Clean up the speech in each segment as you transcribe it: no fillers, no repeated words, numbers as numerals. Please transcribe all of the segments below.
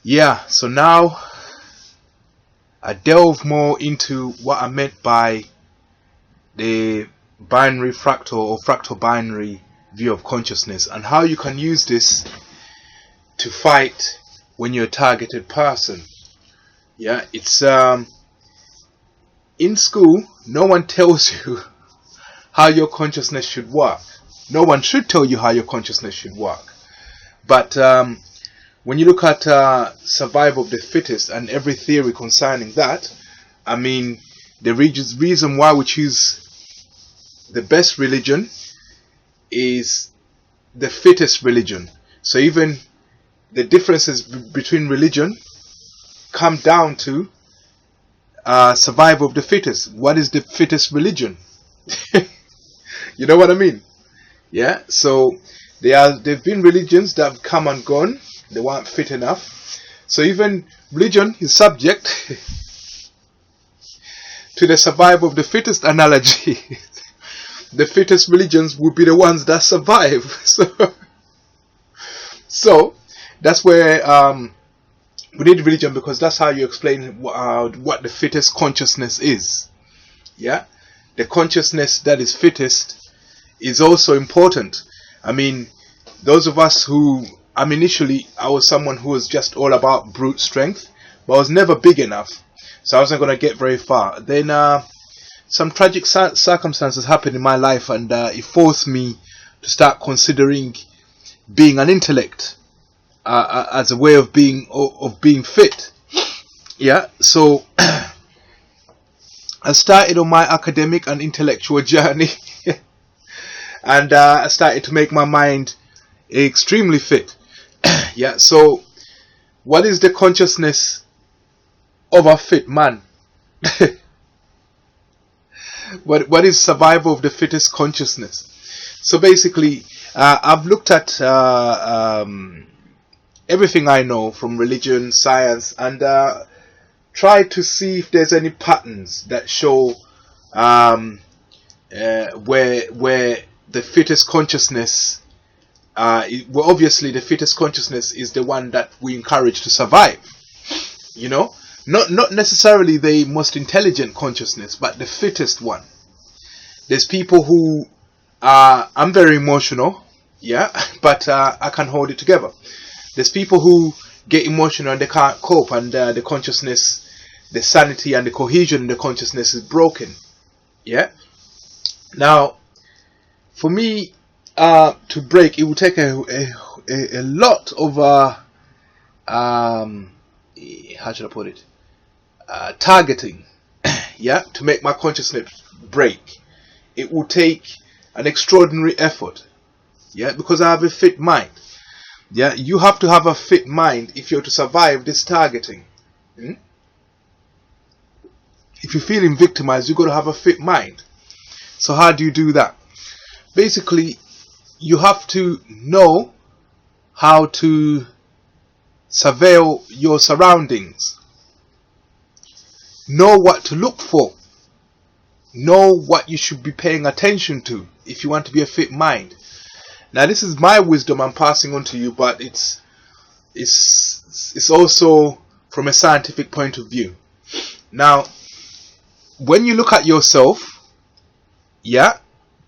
Yeah, so now I delve more into what I meant by the binary fractal or fractal binary view of consciousness, and how you can use this to fight when you're a targeted person. Yeah, it's in school, no one tells you how your consciousness should work. No one should tell you how your consciousness should work. But when you look at survival of the fittest and every theory concerning that, I mean, the reason why we choose the best religion is the fittest religion. So even the differences between religion come down to survival of the fittest. What is the fittest religion? You know what I mean? Yeah. So there've been religions that have come and gone. They weren't fit enough. So even religion is subject to the survival of the fittest analogy. The fittest religions will be the ones that survive. So that's where we need religion, because that's how you explain what the fittest consciousness is. Yeah, the consciousness that is fittest is also important. I mean, those of us who, initially I was someone who was just all about brute strength, but I was never big enough, so I wasn't going to get very far. Then some tragic circumstances happened in my life, and it forced me to start considering being an intellect as a way of being fit. Yeah, so I started on my academic and intellectual journey, and I started to make my mind extremely fit. Yeah, so what is the consciousness of a fit man? What is survival of the fittest consciousness? So basically, I've looked at everything I know from religion, science, and tried to see if there's any patterns that show where the fittest consciousness, well, obviously the fittest consciousness is the one that we encourage to survive. You know, not necessarily the most intelligent consciousness, but the fittest one. There's people who I'm very emotional, yeah, but I can hold it together. There's people who get emotional and they can't cope, and the consciousness, the sanity and the cohesion in the consciousness is broken. Yeah. Now, for me to break, it will take a lot of how should I put it? Targeting, yeah, to make my consciousness break. It will take an extraordinary effort, yeah, because I have a fit mind. Yeah, you have to have a fit mind if you're to survive this targeting. If you're feeling victimized, you've got to have a fit mind. So how do you do that? Basically, you have to know how to surveil your surroundings. Know what to look for. Know what you should be paying attention to if you want to be a fit mind. Now, this is my wisdom I'm passing on to you, but it's also from a scientific point of view. Now, when you look at yourself, yeah,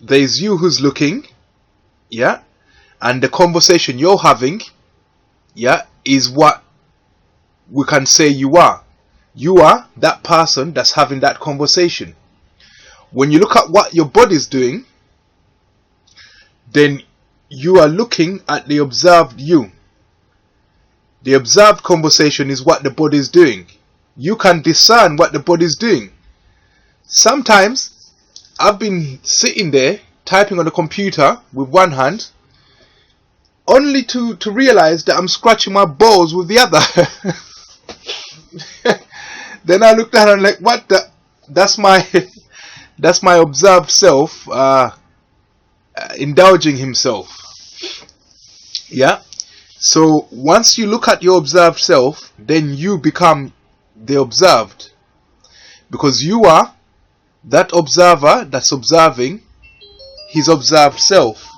there's you who's looking, yeah, and the conversation you're having, yeah, is what we can say you are. You are that person that's having that conversation. When you look at what your body's doing, then you are looking at the observed you. The observed conversation is what the body is doing. You can discern what the body is doing. Sometimes I've been sitting there typing on the computer with one hand, only to realize that I'm scratching my balls with the other. Then I looked at it and like, what the? That's my observed self indulging himself. Yeah. So once you look at your observed self, then you become the observed, because you are that observer that's observing his observed self.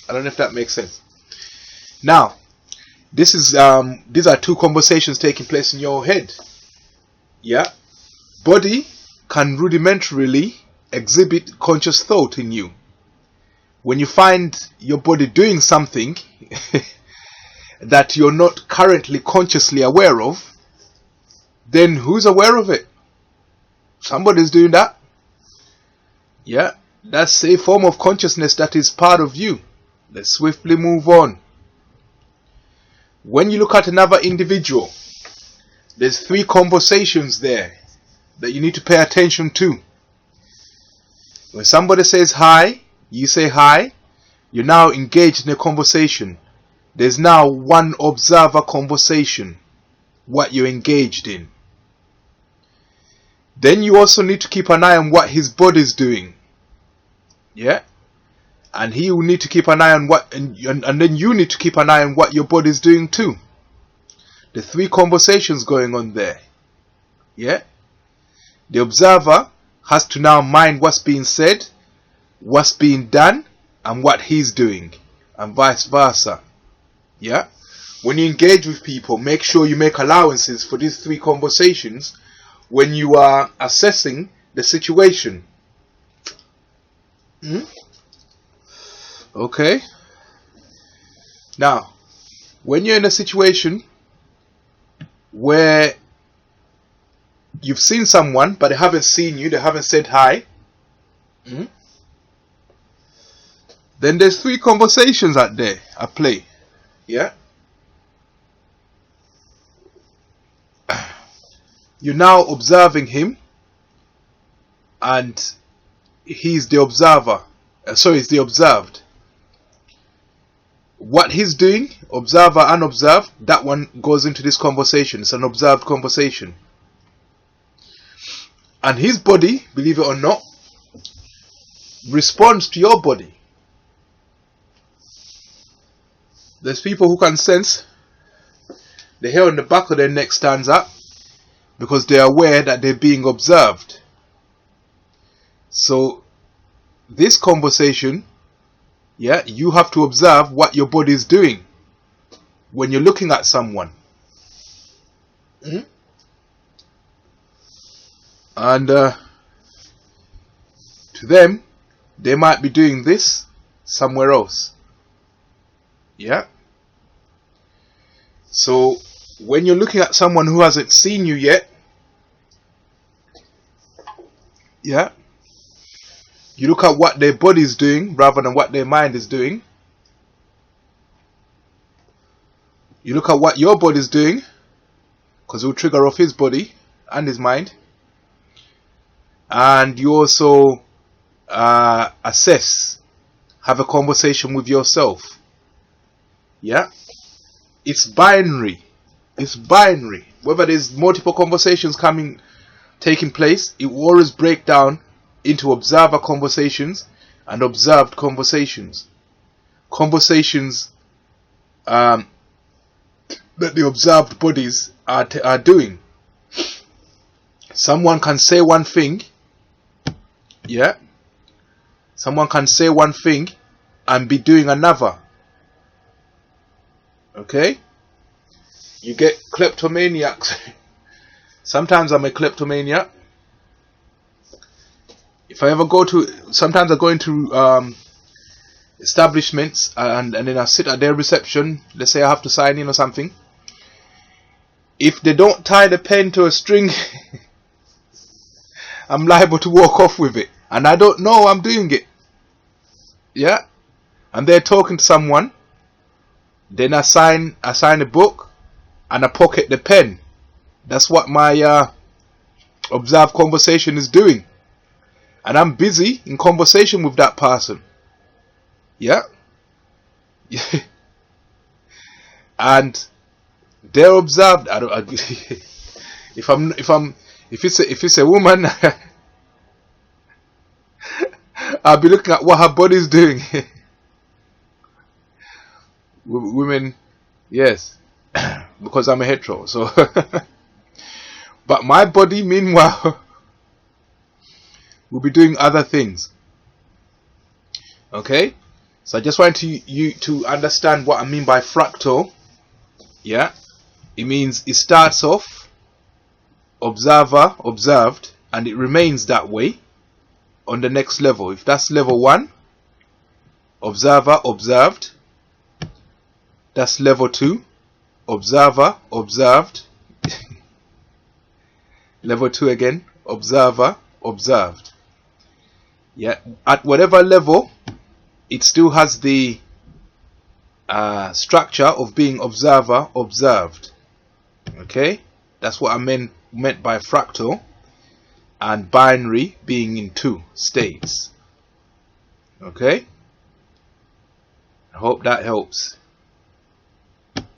I don't know if that makes sense. Now, This is these are two conversations taking place in your head. Yeah, body can rudimentarily exhibit conscious thought in you. When you find your body doing something that you're not currently consciously aware of, then who's aware of it? Somebody's doing that. Yeah, that's a form of consciousness that is part of you. Let's swiftly move on. When you look at another individual, there's three conversations there that you need to pay attention to. When somebody says hi, you say hi, you're now engaged in a conversation. There's now one observer conversation, what you're engaged in. Then you also need to keep an eye on what his body's doing. Yeah? And he will need to keep an eye on what, and then you need to keep an eye on what your body's doing too. The three conversations going on there. Yeah? The observer has to now mind what's being said, what's being done, and what he's doing, and vice versa. Yeah? When you engage with people, make sure you make allowances for these three conversations when you are assessing the situation. Okay? Now, when you're in a situation where you've seen someone but they haven't seen you, they haven't said hi, then there's three conversations out there at play. Yeah? You're now observing him, and he's the observer. He's the observed. What he's doing, observer, unobserved, that one goes into this conversation. It's an observed conversation. And his body, believe it or not, responds to your body. There's people who can sense the hair on the back of their neck stands up because they're aware that they're being observed. So this conversation, yeah, you have to observe what your body is doing when you're looking at someone. And to them, they might be doing this somewhere else. Yeah? So when you're looking at someone who hasn't seen you yet, yeah, you look at what their body is doing rather than what their mind is doing. You look at what your body is doing, because it will trigger off his body and his mind. And you also assess, have a conversation with yourself. Yeah? It's binary. It's binary. Whether there's multiple conversations taking place, it will always break down into observer conversations and observed conversations. Conversations that the observed bodies are doing. Someone can say one thing, yeah? Someone can say one thing and be doing another. Okay? You get kleptomaniacs. Sometimes I'm a kleptomaniac. If I ever sometimes I go into establishments and then I sit at their reception. Let's say I have to sign in or something. If they don't tie the pen to a string, I'm liable to walk off with it. And I don't know I'm doing it. Yeah? And they're talking to someone. Then I sign a book and I pocket the pen. That's what my observed conversation is doing. And I'm busy in conversation with that person. Yeah? And they're observed. If it's a woman, I'll be looking at what her body's doing. Women, yes, because I'm a hetero. So, but my body, meanwhile, will be doing other things. Okay, so I just want you to understand what I mean by fractal. Yeah, it means it starts off observer, observed, and it remains that way on the next level. If that's level 1, observer, observed, that's level 2, observer, observed, level 2 again, observer, observed. Yeah, at whatever level, it still has the structure of being observer, observed. Okay, that's what I meant by fractal and binary being in 2 states. Okay, I hope that helps.